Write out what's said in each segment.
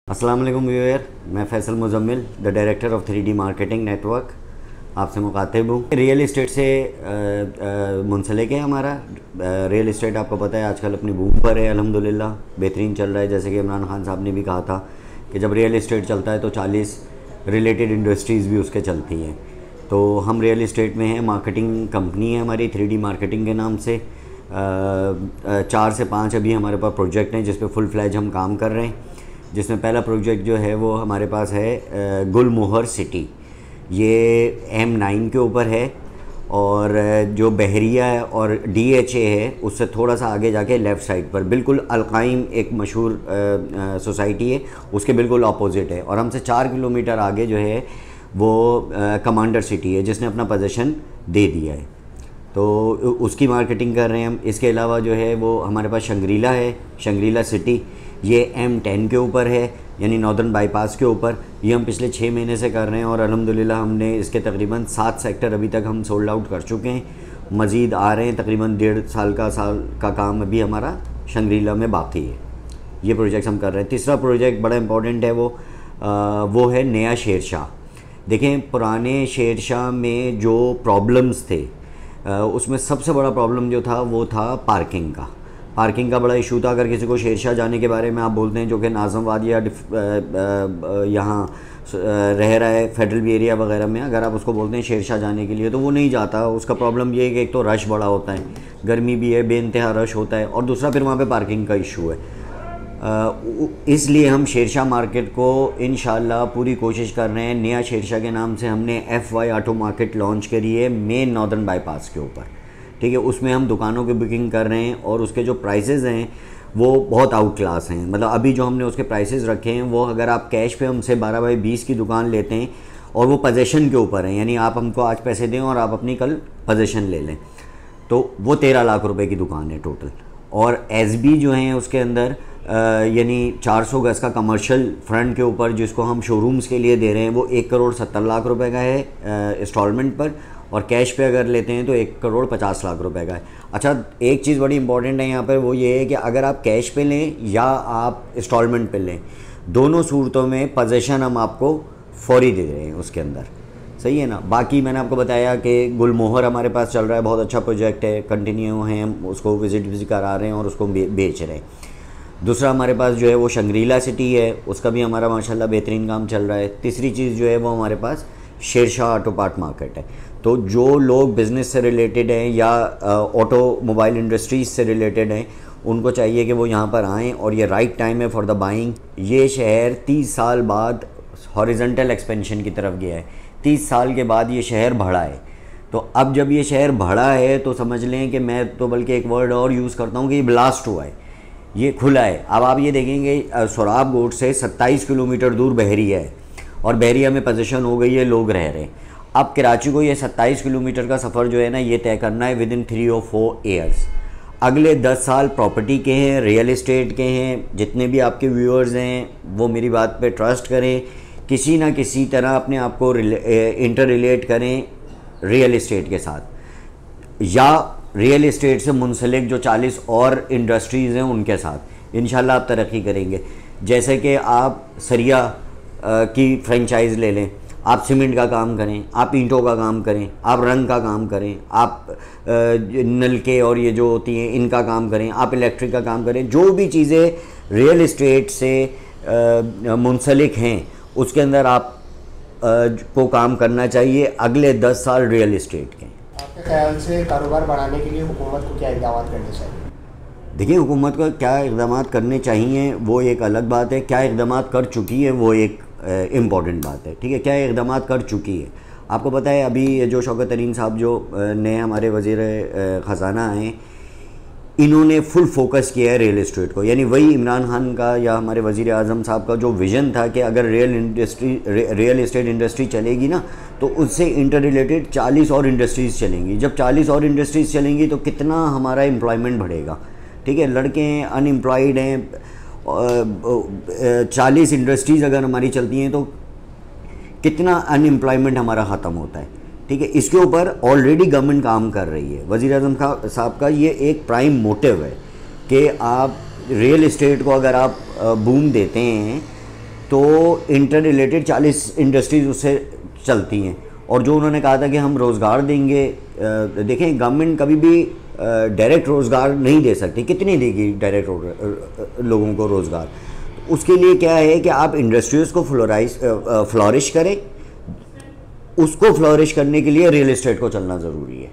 अस्सलाम वालेकुम व्यूअर, मैं Faisal Muzammil, the director of 3D marketing network आपसे मुखातिब हूँ। रियल इस्टेट से मुंसलिक है हमारा। रियल इस्टेट आपको पता है आजकल अपनी बूम पर है, अल्हम्दुलिल्लाह बेहतरीन चल रहा है। जैसे कि इमरान खान साहब ने भी कहा था कि जब रियल इस्टेट चलता है तो 40 रिलेटेड इंडस्ट्रीज़ भी उसके चलती हैं। तो हम रियल इस्टेट में हैं, मार्केटिंग कंपनी है हमारी 3D मार्केटिंग के नाम से। 4 से 5 अभी हमारे पास प्रोजेक्ट हैं जिस पे फुल फ्लैज हम काम कर रहे हैं। जिसमें पहला प्रोजेक्ट जो है वो हमारे पास है गुलमोहर सिटी, ये M9 के ऊपर है। और जो बहरिया और DHA है उससे थोड़ा सा आगे जाके लेफ़्ट साइड पर बिल्कुल अलकाइम एक मशहूर सोसाइटी है, उसके बिल्कुल अपोजिट है। और हमसे 4 किलोमीटर आगे जो है वो कमांडर सिटी है जिसने अपना पोजीशन दे दिया है, तो उसकी मार्केटिंग कर रहे हैं हम। इसके अलावा जो है वो हमारे पास शंग्रीला है, शंग्रीला सिटी, ये M10 के ऊपर है, यानी नॉर्दर्न बाईपास के ऊपर। ये हम पिछले 6 महीने से कर रहे हैं और अल्हम्दुलिल्लाह हमने इसके तकरीबन 7 सेक्टर अभी तक हम सोल्ड आउट कर चुके हैं। मज़ीद आ रहे हैं, तकरीबन 1.5 साल का काम अभी हमारा शंग्रीला में बाकी है। ये प्रोजेक्ट हम कर रहे हैं। तीसरा प्रोजेक्ट बड़ा इंपॉर्टेंट है, वो है नया शेरशाह। देखें, पुराने शेरशाह में जो प्रॉब्लम्स थे उसमें सबसे बड़ा प्रॉब्लम जो था वो था पार्किंग का बड़ा इशू था। अगर किसी को शेरशाह जाने के बारे में आप बोलते हैं जो कि नाज़मवाद या यहाँ रह रहा है फेडरल बी एरिया वगैरह में, अगर आप उसको बोलते हैं शेरशाह जाने के लिए तो वो नहीं जाता। उसका प्रॉब्लम ये है कि एक तो रश बड़ा होता है, गर्मी भी है, बेइंतहा रश होता है, और दूसरा फिर वहाँ पे पार्किंग का इशू है। इसलिए हम शेरशाह मार्केट को इंशाल्लाह पूरी कोशिश कर रहे हैं। नया शेरशाह के नाम से हमने FY ऑटो मार्केट लॉन्च करी है मेन नॉर्दर्न बाईपास के ऊपर, ठीक है। उसमें हम दुकानों की बुकिंग कर रहे हैं और उसके जो प्राइसेस हैं वो बहुत आउट क्लास हैं। मतलब अभी जो हमने उसके प्राइसेस रखे हैं वो अगर आप कैश पे हमसे 12x20 की दुकान लेते हैं और वो पोजीशन के ऊपर है, यानी आप हमको आज पैसे दें और आप अपनी कल पोजीशन ले लें, तो वो 13 लाख रुपए की दुकान है टोटल। और SB जो हैं उसके अंदर यानी 400 गज़ का कमर्शियल फ्रंट के ऊपर जिसको हम शोरूम्स के लिए दे रहे हैं वो 1,70,00,000 रुपए का है इंस्टॉलमेंट पर, और कैश पे अगर लेते हैं तो 1,50,00,000 रुपए का है। अच्छा, एक चीज़ बड़ी इंपॉर्टेंट है यहाँ पर, वो ये है कि अगर आप कैश पे लें या आप इंस्टॉलमेंट पे लें, दोनों सूरतों में पोजीशन हम आपको फौरी दे रहे हैं उसके अंदर, सही है ना। बाकी मैंने आपको बताया कि गुलमोहर हमारे पास चल रहा है, बहुत अच्छा प्रोजेक्ट है, कंटिन्यू हैं, हम उसको विज़िट करा रहे हैं और उसको बेच रहे हैं। दूसरा हमारे पास जो है वो शंग्रीला सिटी है, उसका भी हमारा माशाल्लाह बेहतरीन काम चल रहा है। तीसरी चीज़ जो है वो हमारे पास शेरशाह ऑटो पार्ट मार्केट है। तो जो लोग बिज़नेस से रिलेटेड हैं या ऑटो मोबाइल इंडस्ट्रीज़ से रिलेटेड हैं उनको चाहिए कि वो यहाँ पर आएँ, और ये राइट टाइम है फॉर द बाइंग। ये शहर 30 साल बाद हॉरिजॉन्टल एक्सपेंशन की तरफ गया है। 30 साल के बाद ये शहर बढ़ा है। तो अब जब ये शहर बढ़ा है तो समझ लें कि मैं तो बल्कि एक वर्ड और यूज़ करता हूँ कि ये ब्लास्ट हुआ है, ये खुला है। अब आप ये देखेंगे सोराब गोट से 27 किलोमीटर दूर बहरिया है और बहरिया में पोजीशन हो गई है, लोग रह रहे हैं। अब कराची को ये 27 किलोमीटर का सफ़र जो है ना ये तय करना है विदिन 3 और 4 ईयर्स। अगले 10 साल प्रॉपर्टी के हैं, रियल इस्टेट के हैं। जितने भी आपके व्यूअर्स हैं वो मेरी बात पे ट्रस्ट करें, किसी ना किसी तरह अपने आप को इंटर रिलेट करें रियल इस्टेट के साथ, या रियल इस्टेट से मुंसलिक जो 40 और इंडस्ट्रीज़ हैं उनके साथ। इंशाल्लाह आप तरक्की करेंगे। जैसे कि आप सरिया की फ्रेंचाइज़ ले लें, आप सीमेंट का काम करें, आप ईंटों का काम करें, आप रंग का काम करें, आप नलके और ये जो होती हैं इनका काम करें, आप इलेक्ट्रिक का काम करें। जो भी चीज़ें रियल इस्टेट से मुंसलिक हैं उसके अंदर आप को काम करना चाहिए अगले 10 साल रियल इस्टेट के। आपके ख्याल से कारोबार बढ़ाने के लिए हुकूमत को क्या इक़दाम करने चाहिए? देखिए, हुकूमत को क्या इक़दाम करने चाहिए वो एक अलग बात है, क्या इक़दाम कर चुकी है वो एक इम्पॉर्टेंट बात है, ठीक है। क्या इक़दाम कर चुकी है, आपको पता है अभी जो शौकत तरीन साहब जो नए हमारे वज़ीर ख़जाना हैं, इन्होंने फुल फोकस किया है रियल इस्टेट को। यानी वही इमरान खान का या हमारे वज़ीर आज़म साहब का जो विज़न था कि अगर रियल इस्टेट इंडस्ट्री चलेगी ना तो उससे इंटर रिलेटेड 40 और इंडस्ट्रीज़ चलेंगी। जब 40 और इंडस्ट्रीज़ चलेंगी तो कितना हमारा एम्प्लॉयमेंट बढ़ेगा, ठीक है। लड़के हैं, अनएम्प्लॉयड हैं, 40 इंडस्ट्रीज़ अगर हमारी चलती हैं तो कितना अनएम्प्लॉयमेंट हमारा ख़त्म होता है, ठीक है। इसके ऊपर ऑलरेडी गवर्नमेंट काम कर रही है। वज़ीर आज़म साहब का ये एक प्राइम मोटिव है कि आप रियल इस्टेट को अगर आप बूम देते हैं तो इंटर रिलेटेड 40 इंडस्ट्रीज़ उससे चलती हैं। और जो उन्होंने कहा था कि हम रोज़गार देंगे, देखें गवर्नमेंट कभी भी डायरेक्ट रोज़गार नहीं दे सकती, कितनी देगी डायरेक्ट लोगों को रोज़गार। उसके लिए क्या है कि आप इंडस्ट्रीज़ को फ्लोरिश करें, उसको फ्लोरिश करने के लिए रियल इस्टेट को चलना ज़रूरी है,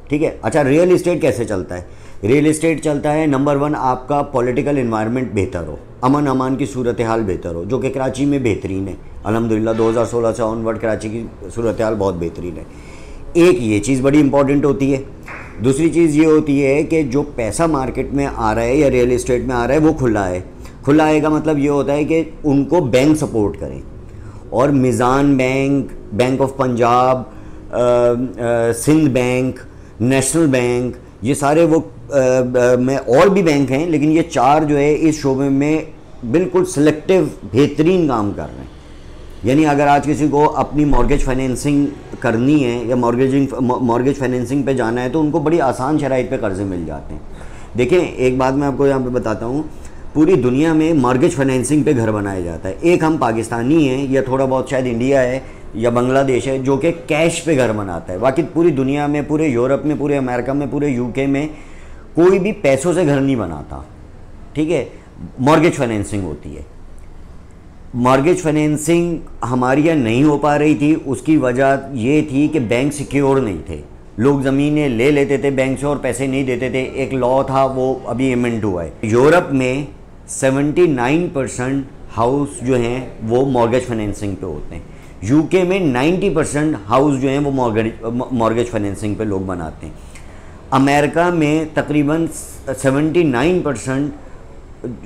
ठीक है। अच्छा, रियल इस्टेट कैसे चलता है? रियल इस्टेट चलता है, नंबर 1 आपका पॉलिटिकल इन्वायरमेंट बेहतर हो, अमन अमान की सूरत हाल बेहतर हो, जो कि कराची में बेहतरीन है अल्हम्दुलिल्लाह। 2016 से ऑनवर्ड कराची की सूरत हाल बहुत बेहतरीन है। एक ये चीज़ बड़ी इंपॉर्टेंट होती है। दूसरी चीज़ ये होती है कि जो पैसा मार्केट में आ रहा है या रियल इस्टेट में आ रहा है वो खुला है। खुला आएगा मतलब ये होता है कि उनको बैंक सपोर्ट करें, और Meezan bank, bank of Punjab, Sindh bank, national bank, ये सारे वो में और भी बैंक हैं, लेकिन ये 4 जो है इस शोबे में बिल्कुल सिलेक्टिव बेहतरीन काम कर रहे हैं। यानी अगर आज किसी को अपनी मॉर्गेज फाइनेंसिंग करनी है या मॉर्गेज फाइनेंसिंग पे जाना है तो उनको बड़ी आसान शराइत पे कर्जे मिल जाते हैं। देखें, एक बात मैं आपको यहाँ पे बताता हूँ, पूरी दुनिया में मॉर्गेज फाइनेंसिंग पे घर बनाया जाता है। एक हम पाकिस्तानी हैं या थोड़ा बहुत शायद इंडिया है या बांग्लादेश है जो कि कैश पे घर बनाता है। बाकी पूरी दुनिया में, पूरे यूरोप में, पूरे अमेरिका में, पूरे यूके में कोई भी पैसों से घर नहीं बनाता, ठीक है। मॉर्गेज फाइनेंसिंग होती है। मॉर्गेज फाइनेंसिंग हमारी यहाँ नहीं हो पा रही थी, उसकी वजह ये थी कि बैंक सिक्योर नहीं थे। लोग ज़मीनें ले लेते थे बैंक से और पैसे नहीं देते थे। एक लॉ था, वो अभी एमेंड हुआ है। यूरोप में 79% हाउस जो हैं वो मॉर्गेज फाइनेंसिंग पे होते हैं। यूके में 90% हाउस जो हैं वो मॉर्गेज फाइनेंसिंग पे लोग बनाते हैं। अमेरिका में तकरीबन 79%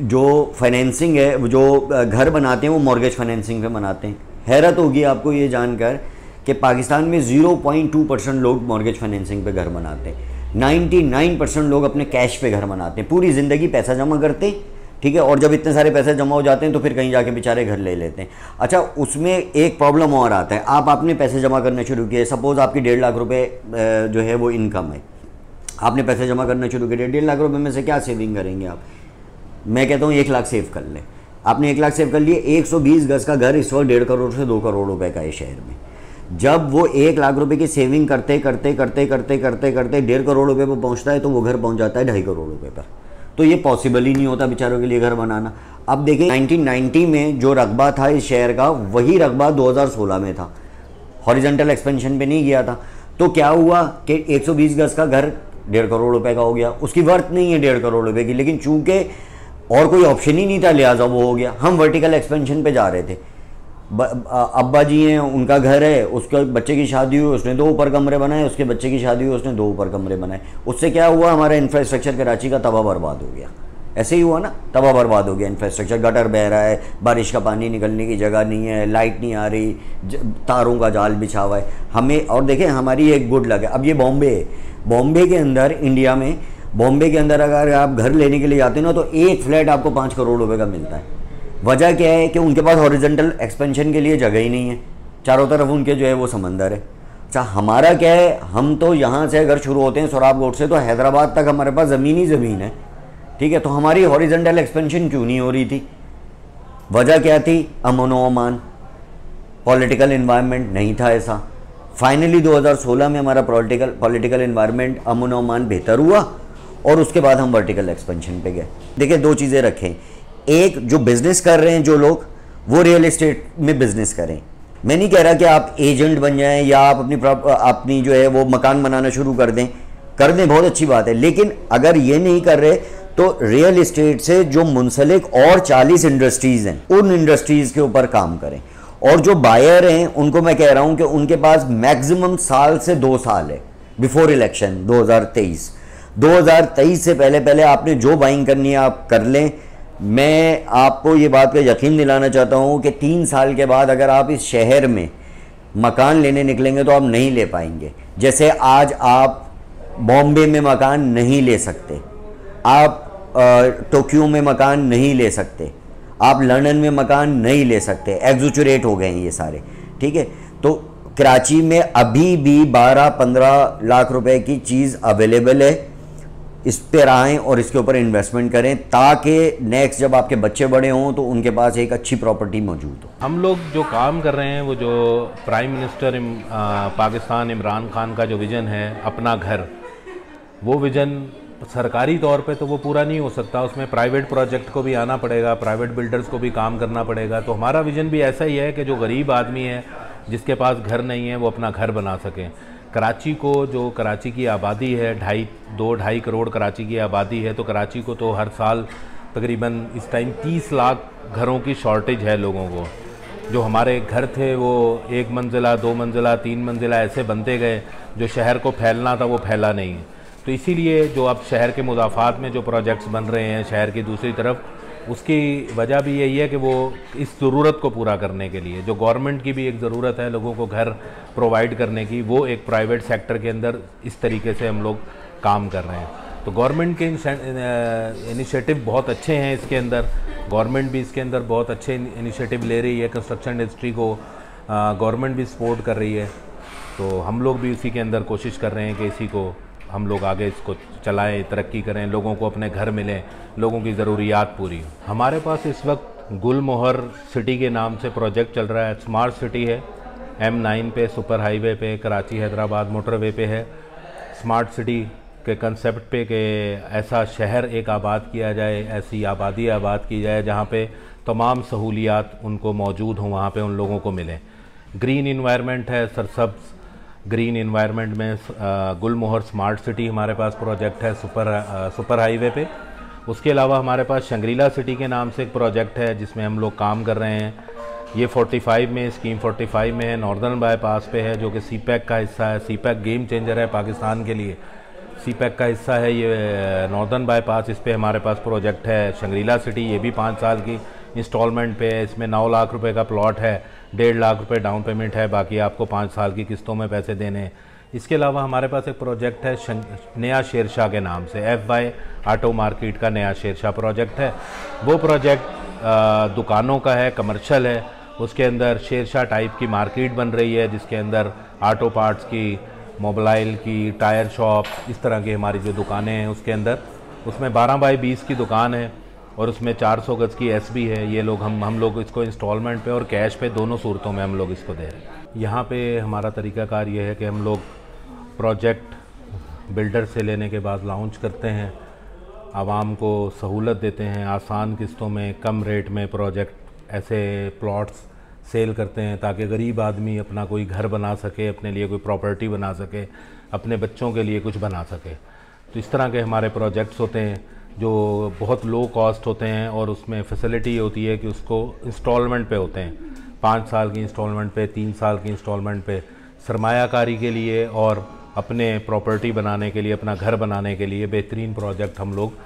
जो फाइनेंसिंग है, वो जो घर बनाते हैं वो मॉर्गेज फाइनेंसिंग पे बनाते हैं। हैरत होगी आपको ये जानकर कि पाकिस्तान में 0.2% लोग मॉर्गेज फाइनेंसिंग पे घर बनाते हैं। 99% लोग अपने कैश पे घर बनाते हैं, पूरी ज़िंदगी पैसा जमा करते हैं, ठीक है। और जब इतने सारे पैसे जमा हो जाते हैं तो फिर कहीं जाके बेचारे घर ले लेते हैं। अच्छा, उसमें एक प्रॉब्लम और आता है। आप आपने पैसे जमा करने शुरू किए, सपोज़ आपकी 1.5 लाख रुपए जो है वो इनकम है, आपने पैसे जमा करना शुरू किए। 1.5 लाख रुपए में से क्या सेविंग करेंगे आप? मैं कहता हूँ 1 लाख सेव कर लें। आपने 1 लाख सेव कर लिए। 120 गज का घर इस वक्त 1.5 करोड़ से 2 करोड़ रुपए का है शहर में। जब वो 1 लाख रुपए की सेविंग करते करते करते करते करते करते 1.5 करोड़ रुपए पर पहुँचता है तो वो घर पहुँच जाता है 2.5 करोड़ रुपए पर। तो ये पॉसिबल ही नहीं होता बेचारों के लिए घर बनाना। अब देखें, 1990 में जो रकबा था इस शहर का, वही रकबा 2016 में था, हॉरिजॉन्टल एक्सपेंशन पे नहीं गया था। तो क्या हुआ कि 120 गज का घर 1.5 करोड़ रुपए का हो गया। उसकी वर्थ नहीं है 1.5 करोड़ रुपए की, लेकिन चूंकि और कोई ऑप्शन ही नहीं था लिहाजा वो हो गया। हम वर्टिकल एक्सपेंशन पे जा रहे थे। अब्बा जी हैं, उनका घर है, उसके बच्चे की शादी हुई, उसने 2 ऊपर कमरे बनाए, उसके बच्चे की शादी हुई, उसने 2 ऊपर कमरे बनाए। उससे क्या हुआ? हमारा इंफ्रास्ट्रक्चर कराची का तबाह बर्बाद हो गया। ऐसे ही हुआ ना, तबाह बर्बाद हो गया इंफ्रास्ट्रक्चर। गटर बह रहा है, बारिश का पानी निकलने की जगह नहीं है, लाइट नहीं आ रही, तारों का जाल बिछा हुआ है हमें। और देखें, हमारी एक गुड लक है। अब ये बॉम्बे है, बॉम्बे के अंदर, इंडिया में बॉम्बे के अंदर अगर आप घर लेने के लिए जाते हो ना तो एक फ्लैट आपको 5 करोड़ रुपए का मिलता है। वजह क्या है कि उनके पास हॉरिजॉन्टल एक्सपेंशन के लिए जगह ही नहीं है, चारों तरफ उनके जो है वो समंदर है। अच्छा, हमारा क्या है, हम तो यहाँ से अगर शुरू होते हैं सोराब रोड से तो हैदराबाद तक हमारे पास ज़मीन ही ज़मीन है, ठीक है। तो हमारी हॉरिजॉन्टल एक्सपेंशन क्यों नहीं हो रही थी? वजह क्या थी? अमन व अमान, पॉलिटिकल इन्वायरमेंट नहीं था ऐसा। फाइनली 2016 में हमारा पॉलिटिकल इन्वायरमेंट, अमन व अमान बेहतर हुआ और उसके बाद हम वर्टिकल एक्सपेंशन पे गए। देखिए, 2 चीज़ें रखें। एक, जो बिज़नेस कर रहे हैं जो लोग, वो रियल एस्टेट में बिज़नेस करें। मैं नहीं कह रहा कि आप एजेंट बन जाएं या आप अपनी जो है वो मकान बनाना शुरू कर दें, बहुत अच्छी बात है। लेकिन अगर ये नहीं कर रहे तो रियल एस्टेट से जो मुंसलिक और 40 इंडस्ट्रीज़ हैं, उन इंडस्ट्रीज़ के ऊपर काम करें। और जो बायर हैं उनको मैं कह रहा हूँ कि उनके पास मैक्सिमम साल से 2 साल है बिफोर इलेक्शन 2023 से पहले आपने जो बाइंग करनी है आप कर लें। मैं आपको ये बात का यकीन दिलाना चाहता हूँ कि 3 साल के बाद अगर आप इस शहर में मकान लेने निकलेंगे तो आप नहीं ले पाएंगे। जैसे आज आप बॉम्बे में मकान नहीं ले सकते, आप टोक्यो में मकान नहीं ले सकते, आप लंदन में मकान नहीं ले सकते, एग्जूचुरेट हो गए हैं ये सारे, ठीक है। तो कराची में अभी भी 12-15 लाख रुपए की चीज़ अवेलेबल है। इस पर आएँ और इसके ऊपर इन्वेस्टमेंट करें, ताकि नेक्स्ट जब आपके बच्चे बड़े हों तो उनके पास एक अच्छी प्रॉपर्टी मौजूद हो। हम लोग जो काम कर रहे हैं वो जो प्राइम मिनिस्टर पाकिस्तान इमरान खान का जो विज़न है अपना घर, वो विज़न सरकारी तौर पे तो वो पूरा नहीं हो सकता, उसमें प्राइवेट प्रोजेक्ट को भी आना पड़ेगा, प्राइवेट बिल्डर्स को भी काम करना पड़ेगा। तो हमारा विज़न भी ऐसा ही है कि जो गरीब आदमी है जिसके पास घर नहीं है वो अपना घर बना सकें। कराची को, जो कराची की आबादी है, 2-2.5 करोड़ कराची की आबादी है, तो कराची को तो हर साल तकरीबन इस टाइम 30 लाख घरों की शॉर्टेज है लोगों को। जो हमारे घर थे वो 1 मंजिला, 2 मंजिला, 3 मंजिला ऐसे बनते गए, जो शहर को फैलना था वो फैला नहीं। तो इसीलिए जो अब शहर के मुदाफ़ात में जो प्रोजेक्ट्स बन रहे हैं शहर की दूसरी तरफ, उसकी वजह भी यही है कि वो इस ज़रूरत को पूरा करने के लिए, जो गवर्नमेंट की भी एक ज़रूरत है लोगों को घर प्रोवाइड करने की, वो एक प्राइवेट सेक्टर के अंदर इस तरीके से हम लोग काम कर रहे हैं। तो गवर्नमेंट के इनिशिएटिव बहुत अच्छे हैं इसके अंदर, गवर्नमेंट भी इसके अंदर बहुत अच्छे इनिशिएटिव ले रही है, कंस्ट्रक्शन इंडस्ट्री को गवर्नमेंट भी सपोर्ट कर रही है। तो हम लोग भी इसी के अंदर कोशिश कर रहे हैं कि इसी को हम लोग आगे इसको चलाएं, तरक्की करें, लोगों को अपने घर मिलें, लोगों की ज़रूरियात पूरी हो। हमारे पास इस वक्त गुलमोहर सिटी के नाम से प्रोजेक्ट चल रहा है। स्मार्ट सिटी है, M9 पे, सुपर हाईवे पे, कराची हैदराबाद मोटरवे पे है। स्मार्ट सिटी के कंसेप्ट पे कि ऐसा शहर एक आबाद किया जाए, ऐसी आबादी आबाद की जाए जहाँ पे तमाम सहूलियात उनको मौजूद हों, वहाँ पे उन लोगों को मिलें। ग्रीन इन्वायरमेंट है, सरसब्ज़ ग्रीन इन्वायरमेंट में गुलमोहर स्मार्ट सिटी हमारे पास प्रोजेक्ट है सुपर हाईवे पे। उसके अलावा हमारे पास शंग्रीला सिटी के नाम से एक प्रोजेक्ट है जिसमें हम लोग काम कर रहे हैं। ये 45 में, स्कीम 45 में है, नॉर्दर्न बाईपास पे है, जो कि CPEC का हिस्सा है। CPEC गेम चेंजर है पाकिस्तान के लिए, CPEC का हिस्सा है ये नॉर्दर्न बाईपास। इस पर हमारे पास प्रोजेक्ट है शंग्रीला सिटी, ये भी 5 साल की इंस्टॉलमेंट पे है। इसमें 9 लाख रुपए का प्लॉट है, 1.5 लाख रुपए डाउन पेमेंट है, बाकी आपको 5 साल की किस्तों में पैसे देने हैं। इसके अलावा हमारे पास एक प्रोजेक्ट है नया शेरशाह के नाम से, FY ऑटो मार्केट का नया शेरशाह प्रोजेक्ट है। वो प्रोजेक्ट दुकानों का है, कमर्शियल है। उसके अंदर शेरशाह टाइप की मार्केट बन रही है जिसके अंदर ऑटो पार्ट्स की, मोबाइल की, टायर शॉप, इस तरह की हमारी जो दुकानें हैं उसके अंदर, उसमें 12 बाई 20 की दुकान है और उसमें 400 गज़ की SB है। ये लोग हम लोग इसको इंस्टॉलमेंट पे और कैश पे, दोनों सूरतों में हम लोग इसको दे रहे हैं। यहाँ पे हमारा तरीक़ाकार ये है कि हम लोग प्रोजेक्ट बिल्डर से लेने के बाद लॉन्च करते हैं, आवाम को सहूलत देते हैं, आसान किस्तों में, कम रेट में प्रोजेक्ट ऐसे प्लॉट्स सेल करते हैं ताकि गरीब आदमी अपना कोई घर बना सके, अपने लिए कोई प्रॉपर्टी बना सके, अपने बच्चों के लिए कुछ बना सके। तो इस तरह के हमारे प्रोजेक्ट्स होते हैं जो बहुत लो कॉस्ट होते हैं और उसमें फैसिलिटी होती है कि उसको इंस्टॉलमेंट पे होते हैं, 5 साल की इंस्टॉलमेंट पे, 3 साल की इंस्टॉलमेंट पे, सरमायाकारी के लिए और अपने प्रॉपर्टी बनाने के लिए, अपना घर बनाने के लिए बेहतरीन प्रोजेक्ट हम लोग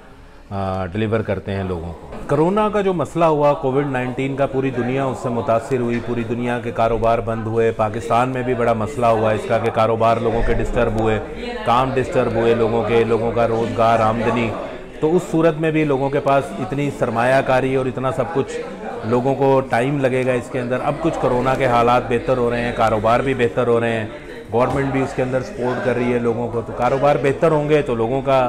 डिलीवर करते हैं लोगों को। कोरोना का जो मसला हुआ, कोविड-19 का, पूरी दुनिया उससे मुतासिर हुई, पूरी दुनिया के कारोबार बंद हुए। पाकिस्तान में भी बड़ा मसला हुआ इसका कि कारोबार लोगों के डिस्टर्ब हुए, काम डिस्टर्ब हुए लोगों का रोज़गार, आमदनी। तो उस सूरत में भी लोगों के पास इतनी सरमायाकारी और इतना सब कुछ, लोगों को टाइम लगेगा इसके अंदर। अब कुछ कोरोना के हालात बेहतर हो रहे हैं, कारोबार भी बेहतर हो रहे हैं, गवर्नमेंट भी उसके अंदर सपोर्ट कर रही है लोगों को। तो कारोबार बेहतर होंगे तो लोगों का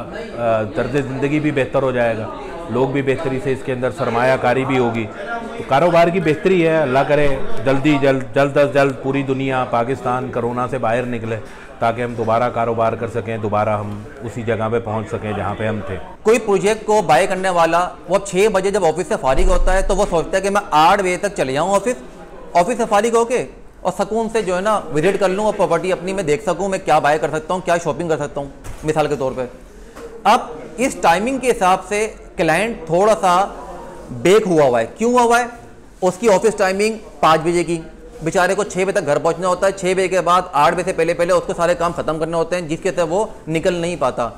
तर्ज ज़िंदगी भी बेहतर हो जाएगा, लोग भी बेहतरी से इसके अंदर सरमायाकारी भी होगी। तो कारोबार की बेहतरी है। अल्लाह करे जल्द अज जल्द पूरी दुनिया, पाकिस्तान कोरोना से बाहर निकले ताकि हम दोबारा कारोबार कर सकें, दोबारा हम उसी जगह पे पहुंच सकें जहां पे हम थे। कोई प्रोजेक्ट को बाय करने वाला वो 6 बजे जब ऑफिस से फारिग होता है तो वो सोचता है कि मैं 8 बजे तक चले जाऊँ ऑफिस से फारिग होके और सुकून से जो है ना विजिट कर लूँ और प्रॉपर्टी अपनी में देख सकूँ, मैं क्या बाय कर सकता हूँ, क्या शॉपिंग कर सकता हूँ, मिसाल के तौर पे। अब इस टाइमिंग के हिसाब से क्लाइंट थोड़ा सा बेक हुआ है। क्यों हुआ है? उसकी ऑफिस टाइमिंग 5 बजे की, बेचारे को 6 बजे तक घर पहुँचना होता है, 6 बजे के बाद 8 बजे से पहले उसको सारे काम ख़त्म करने होते हैं, जिसके से वो निकल नहीं पाता।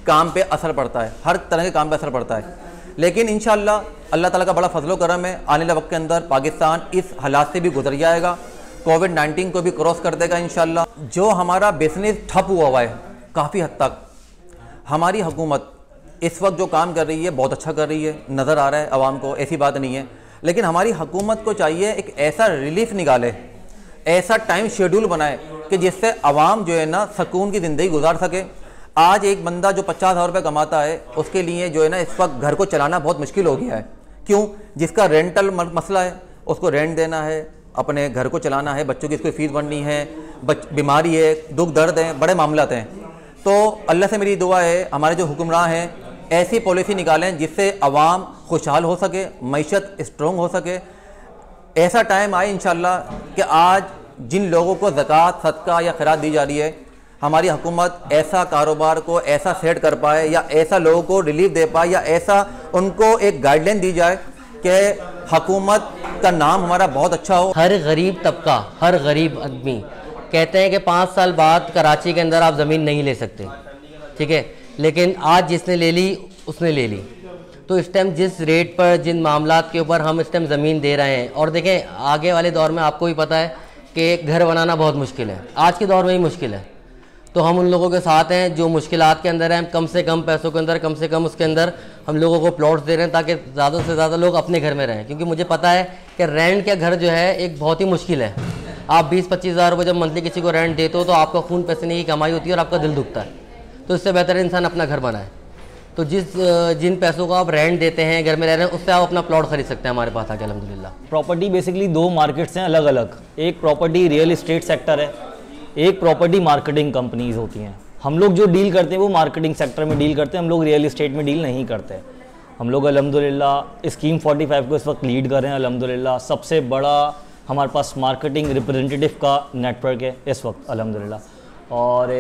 काम पे असर पड़ता है, हर तरह के काम पे असर पड़ता है। लेकिन इंशाअल्लाह अल्लाह ताला का बड़ा फजल करम है, आने वाले वक्त के अंदर पाकिस्तान इस हालात से भी गुजर जाएगा, कोविड-19 को भी क्रॉस कर देगा इंशाअल्लाह। जो हमारा बिजनेस ठप हुआ है काफ़ी हद तक, हमारी हुकूमत इस वक्त जो काम कर रही है बहुत अच्छा कर रही है, नज़र आ रहा है आवाम को, ऐसी बात नहीं है। लेकिन हमारी हुकूमत को चाहिए एक ऐसा रिलीफ निकाले, ऐसा टाइम शेड्यूल बनाए कि जिससे आवाम जो है ना सुकून की ज़िंदगी गुजार सके, आज एक बंदा जो 50,000 रुपये कमाता है उसके लिए जो है ना इस वक्त घर को चलाना बहुत मुश्किल हो गया है। क्यों? जिसका रेंटल मसला है, उसको रेंट देना है, अपने घर को चलाना है, बच्चों की इसको फीस भरनी है, बीमारी है, दुख दर्द है, बड़े मामलात हैं। तो अल्लाह से मेरी दुआ है हमारे जो हुक्मरान हैं ऐसी पॉलिसी निकालें जिससे अवाम खुशहाल हो सके, मईशत स्ट्रॉन्ग हो सके। ऐसा टाइम आए इंशाल्लाह कि आज जिन लोगों को ज़कात, सदका या खैरात दी जा रही है, हमारी हुकूमत ऐसा कारोबार को ऐसा सेट कर पाए या ऐसा लोगों को रिलीफ दे पाए या ऐसा उनको एक गाइडलाइन दी जाए कि हुकूमत का नाम हमारा बहुत अच्छा हो। हर गरीब तबका, हर गरीब आदमी कहते हैं कि 5 साल बाद कराची के अंदर आप ज़मीन नहीं ले सकते, ठीक है, लेकिन आज जिसने ले ली उसने ले ली। तो इस टाइम जिस रेट पर, जिन मामलात के ऊपर हम इस टाइम ज़मीन दे रहे हैं, और देखें आगे वाले दौर में आपको भी पता है कि घर बनाना बहुत मुश्किल है, आज के दौर में ही मुश्किल है। तो हम उन लोगों के साथ हैं जो मुश्किलात के अंदर हैं, हम कम से कम पैसों के अंदर, कम से कम उसके अंदर हम लोगों को प्लॉट्स दे रहे हैं ताकि ज़्यादा से ज़्यादा लोग अपने घर में रहें। क्योंकि मुझे पता है कि रेंट का घर जो है एक बहुत ही मुश्किल है। आप 20-25 हज़ार रुपये जब मंथली किसी को रेंट देते हो तो आपका खून पसीने की कमाई होती है और आपका दिल दुखता है। तो इससे बेहतर है इंसान अपना घर बनाए। तो जिन पैसों को आप रेंट देते हैं, घर में रह रहे हैं, उससे आप अपना प्लॉट खरीद सकते हैं हमारे पास आके अल्हम्दुलिल्लाह। प्रॉपर्टी बेसिकली 2 मार्केट्स हैं अलग अलग। एक प्रॉपर्टी रियल इस्टेट सेक्टर है, एक प्रॉपर्टी मार्केटिंग कंपनीज होती हैं। हम लोग जो डील करते हैं वो मार्केटिंग सेक्टर में डील करते हैं, हम लोग रियल इस्टेट में डील नहीं करते। हम लोग अल्हम्दुलिल्लाह स्कीम 45 को इस वक्त लीड कर रहे हैं। अल्हम्दुलिल्लाह सबसे बड़ा हमारे पास मार्केटिंग रिप्रेजेंटेटिव का नेटवर्क है इस वक्त अल्हम्दुलिल्लाह। और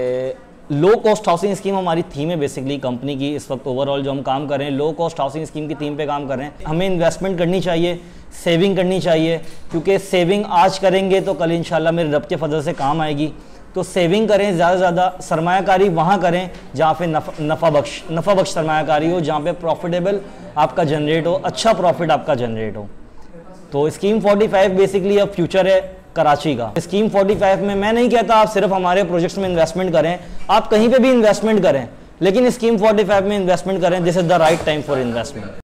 लो कॉस्ट हाउसिंग स्कीम हमारी थीम है बेसिकली कंपनी की। इस वक्त ओवरऑल जो हम काम कर रहे हैं लो कॉस्ट हाउसिंग स्कीम की थीम पे काम कर रहे हैं। हमें इन्वेस्टमेंट करनी चाहिए, सेविंग करनी चाहिए, क्योंकि सेविंग आज करेंगे तो कल इंशाल्लाह मेरे रब के फजल से काम आएगी। तो सेविंग करें, ज़्यादा से ज़्यादा सरमायाकारी वहाँ करें जहाँ पे नफ़ा बख्श सरमायाकारी हो, जहाँ पे प्रॉफिटेबल आपका जनरेट हो, अच्छा प्रॉफिट आपका जनरेट हो। तो स्कीम 45 बेसिकली अब फ्यूचर है कराची का। स्कीम 45 में मैं नहीं कहता आप सिर्फ हमारे प्रोजेक्ट्स में इन्वेस्टमेंट करें, आप कहीं पे भी इन्वेस्टमेंट करें, लेकिन स्कीम 45 में इन्वेस्टमेंट करें। This is the right time for investment.